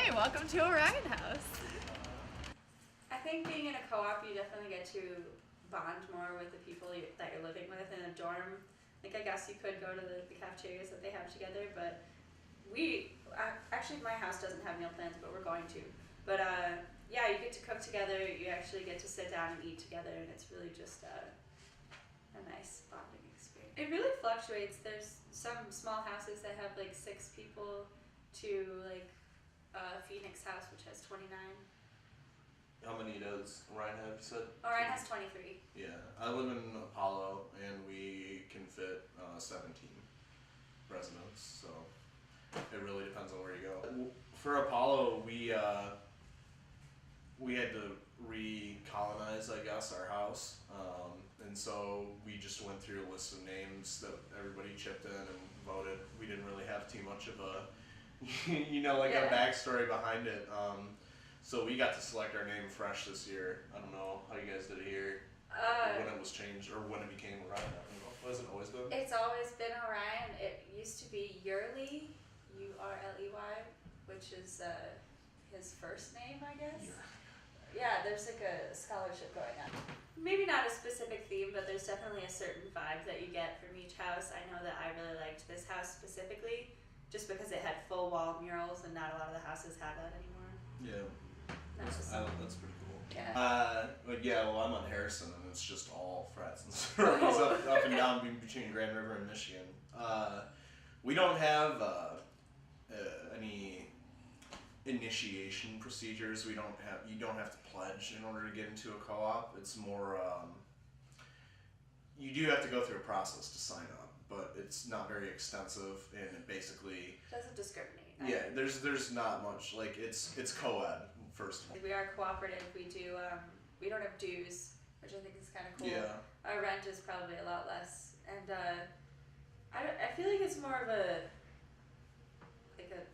Hi, welcome to Orion House. I think being in a co-op, you definitely get to bond more with the people that you're living with in a dorm. Like, I guess you could go to the cafeterias that they have together, but actually my house doesn't have meal plans, but we're going to. But yeah, you get to cook together, you actually get to sit down and eat together, and it's really just a nice bonding experience. It really fluctuates. There's some small houses that have like 6 people to like Phoenix house, which has 29. How many does Ryan have, you said? Ryan has 23. Yeah, I live in Apollo, and we can fit 17 residents, so it really depends on where you go. For Apollo, we had to recolonize, I guess, our house, and so we just went through a list of names that everybody chipped in and voted. We didn't really have too much of a, a backstory behind it. So we got to select our name fresh this year. I don't know how you guys did it here, when it was changed, or when it became Orion. I don't know. Has it always been? It's always been Orion. It used to be Urley, U-R-L-E-Y, which is his first name, I guess. Yeah, there's like a scholarship going on. Maybe not a specific theme, but there's definitely a certain vibe that you get from each house. I know that I really liked this house specifically, just because it had full wall murals, and not a lot of the houses have that anymore. Yeah. That's pretty cool. Yeah. Well, I'm on Harrison, and it's just all frats and sororities up and down between Grand River and Michigan. We don't have any initiation procedures. You don't have to pledge in order to get into a co-op. It's more, you do have to go through a process to sign up, but it's not very extensive, and it basically doesn't discriminate. Yeah, there's not much, like it's co-ed first. We are cooperative. We do we don't have dues, which I think is kind of cool. Yeah. Our rent is probably a lot less, and I feel like it's more of a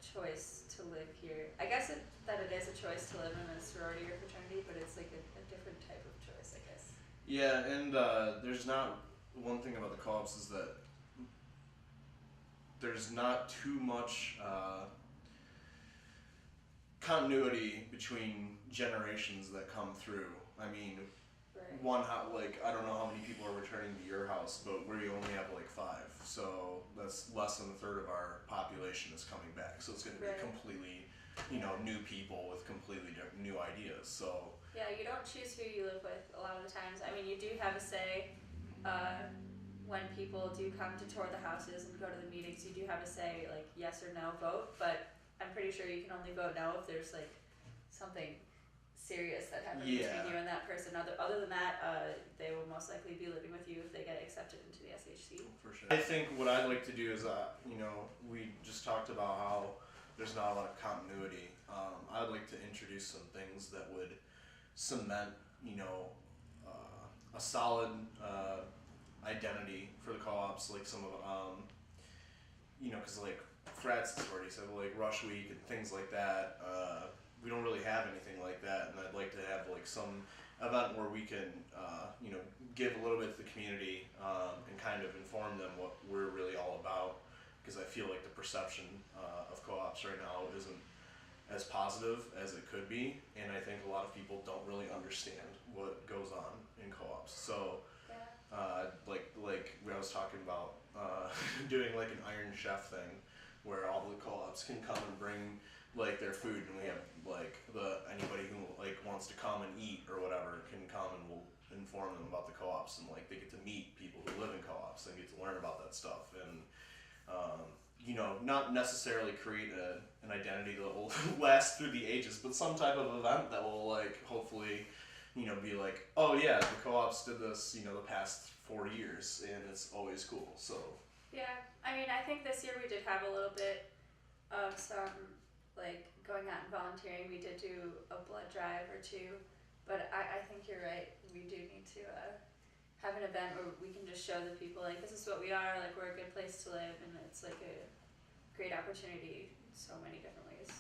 choice to live here. I guess that it is a choice to live in a sorority or fraternity, but it's like a different type of choice, I guess. Yeah, and there's not, one thing about the co-ops is that there's not too much continuity between generations that come through. I mean, right. I don't know how many people are returning to your house, but we only have like 5, so that's less than a third of our population is coming back. So it's going to be completely, new people with completely new ideas. So yeah, you don't choose who you live with a lot of the times. I mean, you do have a say. When people do come to tour the houses and go to the meetings, you do have a say, like yes or no vote, but I'm pretty sure you can only vote no if there's like something serious that happens between you and that person. Other than that, they will most likely be living with you if they get accepted into the SHC. For sure. I think what I'd like to do is, we just talked about how there's not a lot of continuity. I'd like to introduce some things that would cement, a solid identity for the co-ops, like some of, because like frats and sororities have like rush week and things like that. We don't really have anything like that, and I'd like to have like some event where we can, give a little bit to the community and kind of inform them what we're really all about, because I feel like the perception of co-ops right now isn't as positive as it could be, and I think a lot of people don't really understand what goes on in co-ops. So like I was talking about doing like an Iron Chef thing where all the co-ops can come and bring like their food, and we have like anybody who like wants to come and eat or whatever can come, and we'll inform them about the co-ops, and like they get to meet people who live in co-ops and get to learn about that stuff, and not necessarily create an identity that will last through the ages, but some type of event that will like hopefully be like, oh yeah, the co-ops did this, the past 4 years, and it's always cool. So yeah, I mean, I think this year we did have a little bit of some like going out and volunteering. We did do a blood drive or 2, but I think you're right. We do need to have an event where we can just show the people like this is what we are. Like we're a good place to live, and it's like a great opportunity in so many different ways.